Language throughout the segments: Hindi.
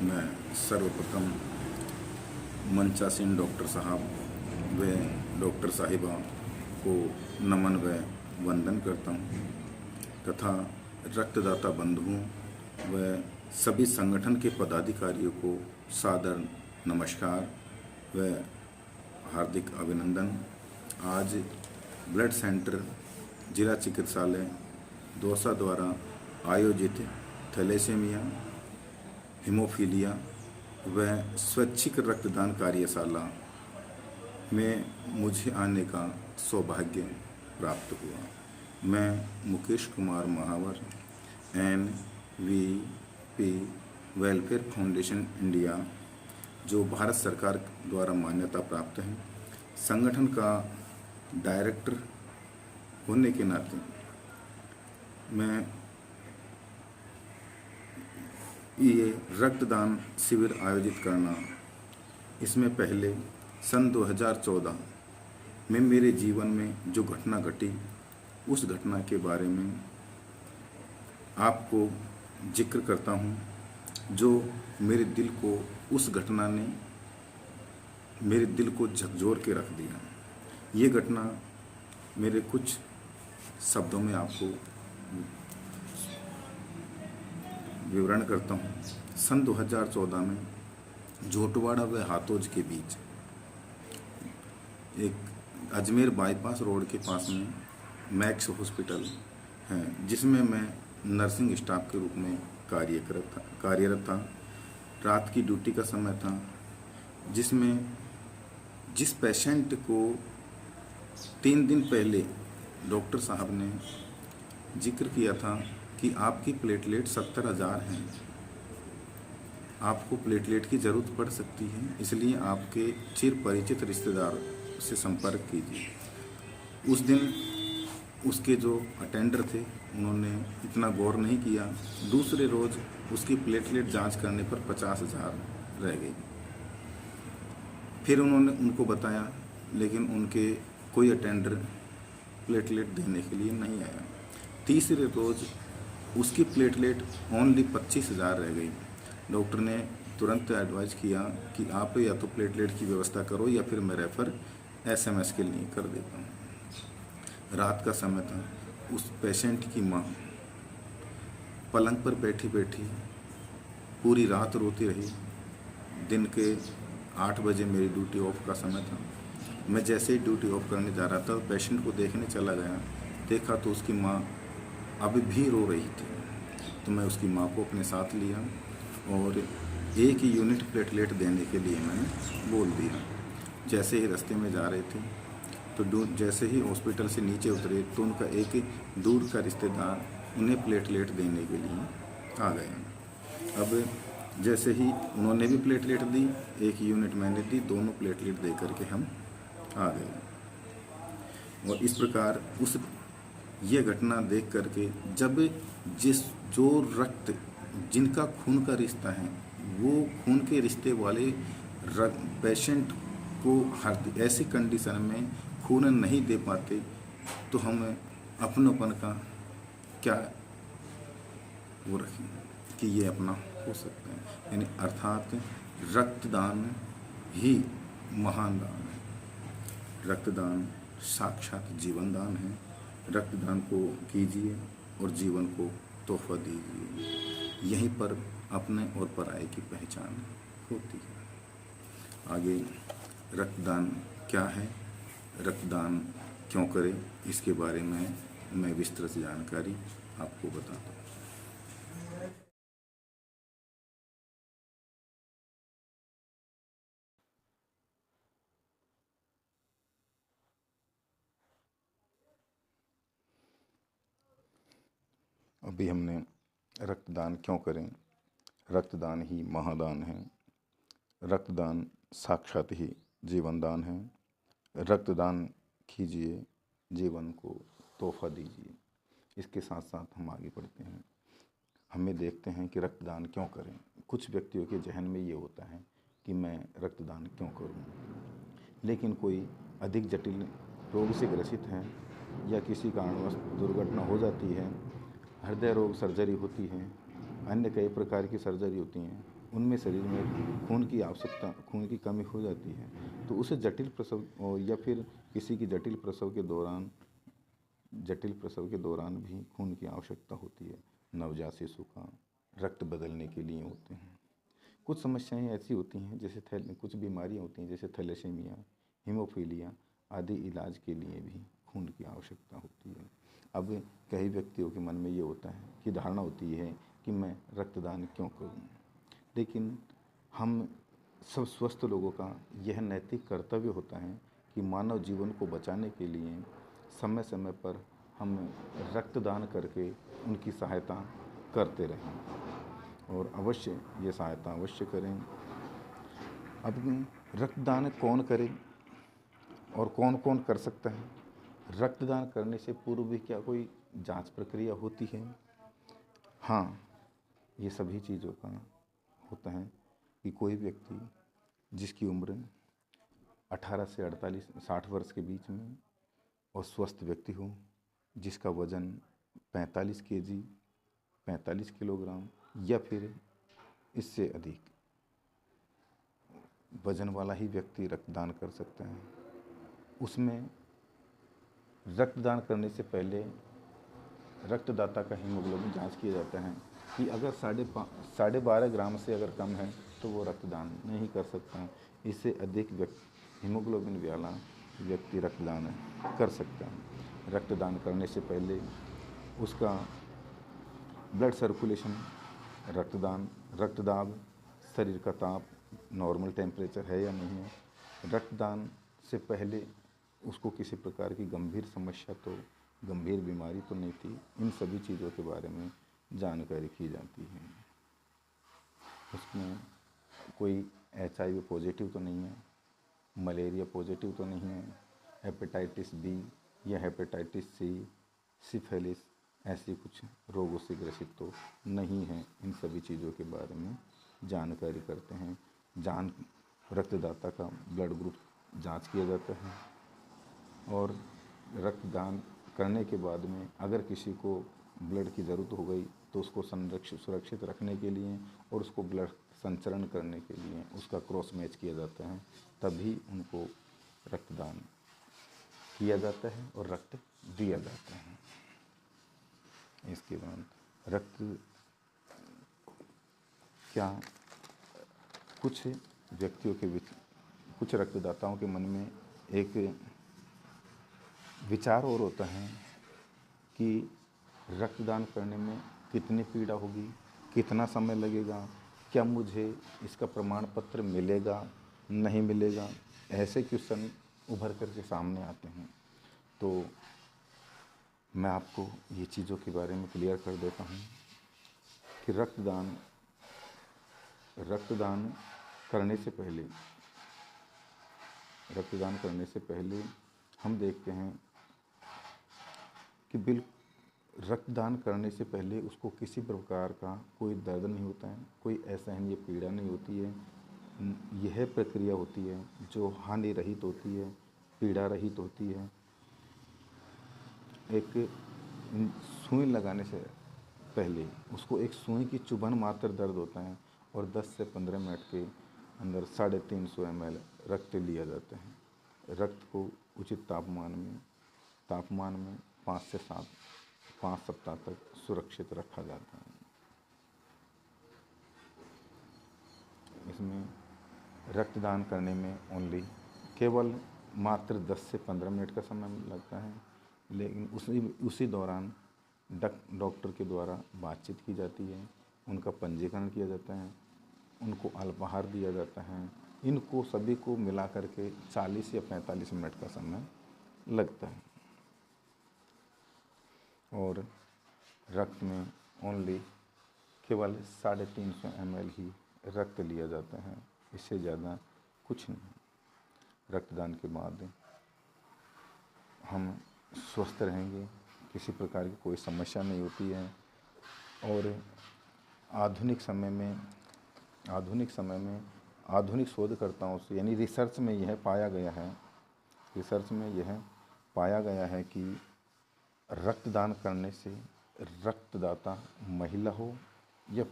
मैं सर्वप्रथम मंचासीन डॉक्टर साहब व डॉक्टर साहिबा को नमन व वंदन करता हूँ तथा रक्तदाता बंधुओं व सभी संगठन के पदाधिकारियों को सादर नमस्कार व हार्दिक अभिनंदन। आज ब्लड सेंटर जिला चिकित्सालय दौसा द्वारा आयोजित थैलेसीमिया, हीमोफीलिया व स्वैच्छिक रक्तदान कार्यशाला में मुझे आने का सौभाग्य प्राप्त हुआ। मैं मुकेश कुमार महावर NVP वेलफेयर फाउंडेशन इंडिया, जो भारत सरकार द्वारा मान्यता प्राप्त है, संगठन का डायरेक्टर होने के नाते मैं ये रक्तदान शिविर आयोजित करना, इसमें पहले सन 2014 में मेरे जीवन में जो घटना घटी, उस घटना के बारे में आपको जिक्र करता हूँ, जो मेरे दिल को, उस घटना ने मेरे दिल को झकझोर के रख दिया। ये घटना मेरे कुछ शब्दों में आपको विवरण करता हूँ। सन 2014 में झोटवाड़ा व हाथोज के बीच एक अजमेर बाईपास रोड के पास में मैक्स हॉस्पिटल है, जिसमें मैं नर्सिंग स्टाफ के रूप में कार्यरत था। रात की ड्यूटी का समय था, जिसमें जिस पेशेंट को 3 दिन पहले डॉक्टर साहब ने जिक्र किया था कि आपकी प्लेटलेट 70,000 हैं, आपको प्लेटलेट की ज़रूरत पड़ सकती है, इसलिए आपके चिर परिचित रिश्तेदार से संपर्क कीजिए। उस दिन उसके जो अटेंडर थे, उन्होंने इतना गौर नहीं किया। दूसरे रोज़ उसकी प्लेटलेट जांच करने पर 50,000 रह गई। फिर उन्होंने उनको बताया, लेकिन उनके कोई अटेंडर प्लेटलेट देने के लिए नहीं आया। तीसरे रोज़ उसकी प्लेटलेट ओनली 25,000 रह गई। डॉक्टर ने तुरंत एडवाइस किया कि आप या तो प्लेटलेट की व्यवस्था करो या फिर मैं रेफ़र SMS के लिए कर देता हूँ। रात का समय था। उस पेशेंट की माँ पलंग पर बैठी बैठी पूरी रात रोती रही। दिन के 8 बजे मेरी ड्यूटी ऑफ का समय था। मैं जैसे ही ड्यूटी ऑफ करने जा रहा था, पेशेंट को देखने चला गया। देखा तो उसकी माँ अभी भी रो रही थी। तो मैं उसकी माँ को अपने साथ लिया और 1 यूनिट प्लेटलेट देने के लिए मैंने बोल दिया। जैसे ही रास्ते में जा रहे थे, तो जैसे ही हॉस्पिटल से नीचे उतरे, तो उनका एक दूर का रिश्तेदार उन्हें प्लेटलेट देने के लिए आ गया। अब जैसे ही उन्होंने भी प्लेटलेट दी, 1 यूनिट मैंने दी, दोनों प्लेटलेट दे करके हम आ गए। और इस प्रकार ये घटना देख करके, जब जो रक्त, जिनका खून का रिश्ता है, वो खून के रिश्ते वाले पेशेंट को ऐसी कंडीशन में खून नहीं दे पाते, तो हम अपनोपन का क्या वो रखें कि ये अपना हो सकता है। यानी अर्थात रक्तदान ही महान दान है। रक्तदान साक्षात जीवन दान है। रक्तदान को कीजिए और जीवन को तोहफा दीजिए। यहीं पर अपने और पराये की पहचान होती है। आगे रक्तदान क्या है, रक्तदान क्यों करें, इसके बारे में मैं विस्तृत जानकारी आपको बताता हूँ। अभी हमने रक्तदान क्यों करें, रक्तदान ही महादान है। रक्तदान साक्षात ही जीवन दान है। रक्तदान कीजिए, जीवन को तोहफा दीजिए। इसके साथ साथ हम आगे बढ़ते हैं। हमें देखते हैं कि रक्तदान क्यों करें। कुछ व्यक्तियों के जहन में ये होता है कि मैं रक्तदान क्यों करूं, लेकिन कोई अधिक जटिल रोग से ग्रसित हैं या किसी कारणवश दुर्घटना हो जाती है, हृदय रोग सर्जरी होती है, अन्य कई प्रकार की सर्जरी होती हैं, उनमें शरीर में खून की कमी हो जाती है, तो उसे जटिल प्रसव या फिर किसी की जटिल प्रसव के दौरान भी खून की आवश्यकता होती है। नवजात शिशु का रक्त बदलने के लिए होते हैं। कुछ समस्याएं ऐसी होती हैं जैसे कुछ बीमारियां होती हैं जैसे थैलेसीमिया, हीमोफीलिया आदि, इलाज के लिए भी खून की आवश्यकता होती है। अब कई व्यक्तियों के मन में ये होता है कि धारणा होती है कि मैं रक्तदान क्यों करूं, लेकिन हम सब स्वस्थ लोगों का यह नैतिक कर्तव्य होता है कि मानव जीवन को बचाने के लिए समय समय पर हम रक्तदान करके उनकी सहायता करते रहें और अवश्य ये सहायता अवश्य करें। अब रक्तदान कौन करे और कौन कौन कर सकता है? रक्तदान करने से पूर्व भी क्या कोई जांच प्रक्रिया होती है? हाँ, ये सभी चीज़ों का होता है कि कोई व्यक्ति जिसकी उम्र 18 से 60 वर्ष के बीच में और स्वस्थ व्यक्ति हो, जिसका वज़न 45 केजी 45 किलोग्राम या फिर इससे अधिक वज़न वाला ही व्यक्ति रक्तदान कर सकता है। उसमें रक्तदान करने से पहले रक्तदाता का हीमोग्लोबिन जांच किया जाता है कि अगर 12.5 ग्राम से अगर कम है तो वो रक्तदान नहीं कर सकता। इससे अधिक हीमोग्लोबिन वाला व्यक्ति रक्तदान कर सकता है। रक्तदान करने से पहले उसका ब्लड सर्कुलेशन, रक्तदाब, शरीर का ताप नॉर्मल टेम्परेचर है या नहीं है, रक्तदान से पहले उसको किसी प्रकार की गंभीर बीमारी तो नहीं थी, इन सभी चीज़ों के बारे में जानकारी की जाती है। उसमें कोई HIV पॉजिटिव तो नहीं है, मलेरिया पॉजिटिव तो नहीं है, हेपेटाइटिस बी या हेपेटाइटिस सी, सिफिलिस ऐसी कुछ रोगों से ग्रसित तो नहीं है। इन सभी चीज़ों के बारे में जानकारी करते हैं। रक्तदाता का ब्लड ग्रुप जांच किया जाता है और रक्तदान करने के बाद में अगर किसी को ब्लड की ज़रूरत हो गई तो उसको सुरक्षित रखने के लिए और उसको ब्लड संचरण करने के लिए उसका क्रॉस मैच किया जाता है, तभी उनको रक्तदान किया जाता है और रक्त दिया जाता है। इसके बाद कुछ रक्तदाताओं के मन में एक विचार और होता है कि रक्तदान करने में कितनी पीड़ा होगी, कितना समय लगेगा, क्या मुझे इसका प्रमाण पत्र मिलेगा, नहीं मिलेगा, ऐसे क्वेश्चन उभर कर के सामने आते हैं। तो मैं आपको ये चीज़ों के बारे में क्लियर कर देता हूँ कि रक्तदान करने से पहले हम देखते हैं कि रक्तदान करने से पहले उसको किसी प्रकार का कोई दर्द नहीं होता है, कोई असहनीय पीड़ा नहीं होती है। यह प्रक्रिया होती है जो हानि रहित होती है, पीड़ा रहित होती है। एक सुई लगाने से पहले उसको एक सुई की चुभन मात्र दर्द होता है और 10 से 15 मिनट के अंदर 350 ml रक्त लिया जाता है। रक्त को उचित तापमान में 5 सप्ताह तक सुरक्षित रखा जाता है। इसमें रक्तदान करने में केवल मात्र 10 से 15 मिनट का समय लगता है, लेकिन उसी दौरान डॉक्टर के द्वारा बातचीत की जाती है, उनका पंजीकरण किया जाता है, उनको अल्पाहार दिया जाता है। इनको सभी को मिला करके 40 या 45 मिनट का समय लगता है और रक्त में केवल 350 ml ही रक्त लिया जाता है, इससे ज़्यादा कुछ नहीं। रक्तदान के बाद हम स्वस्थ रहेंगे, किसी प्रकार की कोई समस्या नहीं होती है और आधुनिक समय में आधुनिक शोधकर्ताओं से यानी रिसर्च में यह पाया गया है कि रक्तदान करने से रक्तदाता महिला हो या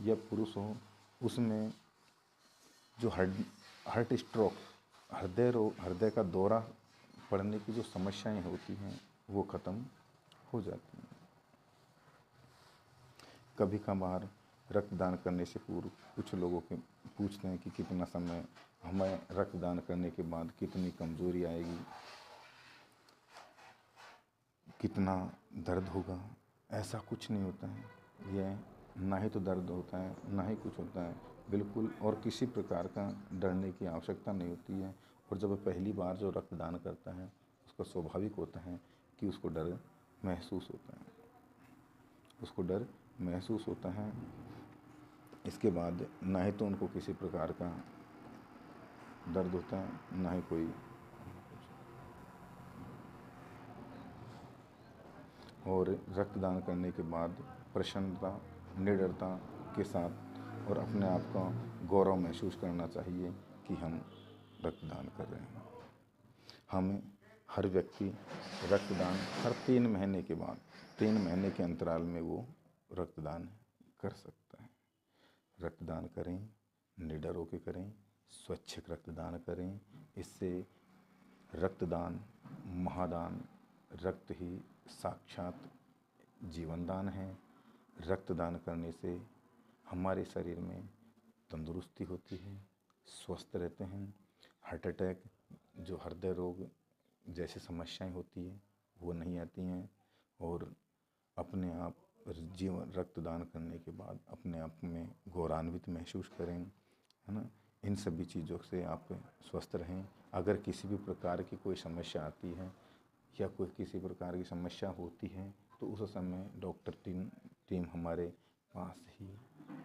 या पुरुष हो, उसमें जो हार्ट स्ट्रोक, हृदय रोग, हृदय का दौरा पड़ने की जो समस्याएं होती हैं वो ख़त्म हो जाती हैं। कभी कभार रक्तदान करने से पूर्व कुछ लोगों के पूछते हैं कि कितना समय, हमें रक्तदान करने के बाद कितनी कमज़ोरी आएगी, कितना दर्द होगा। ऐसा कुछ नहीं होता है, यह ना ही तो दर्द होता है ना ही कुछ होता है, बिल्कुल। और किसी प्रकार का डरने की आवश्यकता नहीं होती है। और जब पहली बार जो रक्तदान करता है उसका स्वाभाविक होता है कि उसको डर महसूस होता है, उसको डर महसूस होता है। इसके बाद ना ही तो उनको किसी प्रकार का दर्द होता है, ना ही कोई। और रक्तदान करने के बाद प्रसन्नता, निडरता के साथ और अपने आप का गौरव महसूस करना चाहिए कि हम रक्तदान कर रहे हैं। हमें हर व्यक्ति रक्तदान हर 3 महीने के बाद, 3 महीने के अंतराल में वो रक्तदान कर सकता है। रक्तदान करें, निडर होकर करें, स्वैच्छिक रक्तदान करें। इससे रक्तदान महादान, रक्त ही साक्षात जीवनदान है। रक्तदान करने से हमारे शरीर में तंदुरुस्ती होती है, स्वस्थ रहते हैं। हार्ट अटैक, जो हृदय रोग जैसी समस्याएं होती है वो नहीं आती हैं। और अपने आप जीवन रक्तदान करने के बाद अपने आप में गौरवान्वित महसूस करें, है ना। इन सभी चीज़ों से आप स्वस्थ रहें। अगर किसी भी प्रकार की कोई समस्या आती है या कोई किसी प्रकार की समस्या होती है तो उस समय डॉक्टर टीम हमारे पास ही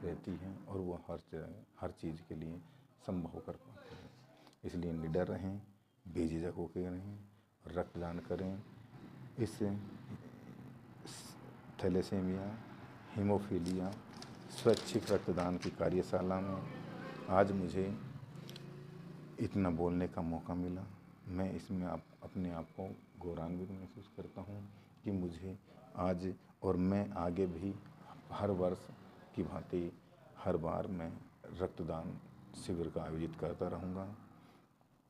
रहती है और वो हर चीज़ के लिए संभव कर पाते हैं। इसलिए निडर रहें, बेझिझक होकर रहें, रक्तदान करें। इससे थैलेसीमिया, हीमोफीलिया, स्वैच्छिक रक्तदान की कार्यशाला में आज मुझे इतना बोलने का मौका मिला। मैं इसमें अपने आप को गौरवान्वित महसूस करता हूँ कि मुझे आज और मैं आगे भी हर वर्ष की भांति हर बार मैं रक्तदान शिविर का आयोजित करता रहूँगा।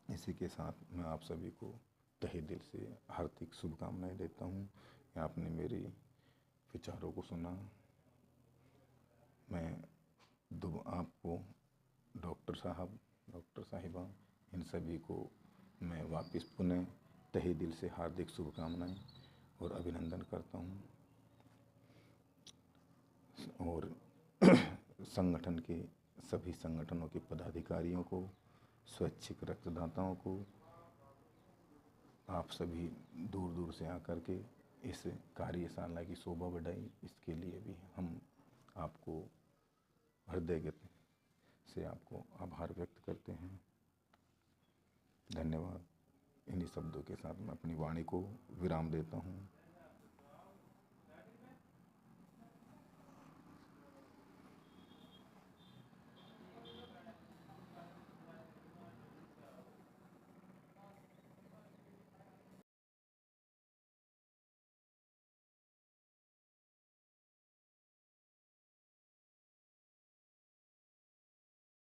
इसी के साथ मैं आप सभी को तहे दिल से हार्दिक शुभकामनाएं देता हूँ कि आपने मेरी विचारों को सुना। मैं आपको डॉक्टर साहब, डॉक्टर साहिबा, इन सभी को मैं वापस पुनः तहे दिल से हार्दिक शुभकामनाएं और अभिनंदन करता हूँ। और संगठन के सभी संगठनों के पदाधिकारियों को, स्वैच्छिक रक्तदाताओं को, आप सभी दूर दूर से आकर के इस कार्यशाला की शोभा बढ़ाई, इसके लिए भी हम आपको हृदय से आपको आभार व्यक्त करते हैं। धन्यवाद। इन्हीं शब्दों के साथ मैं अपनी वाणी को विराम देता हूँ।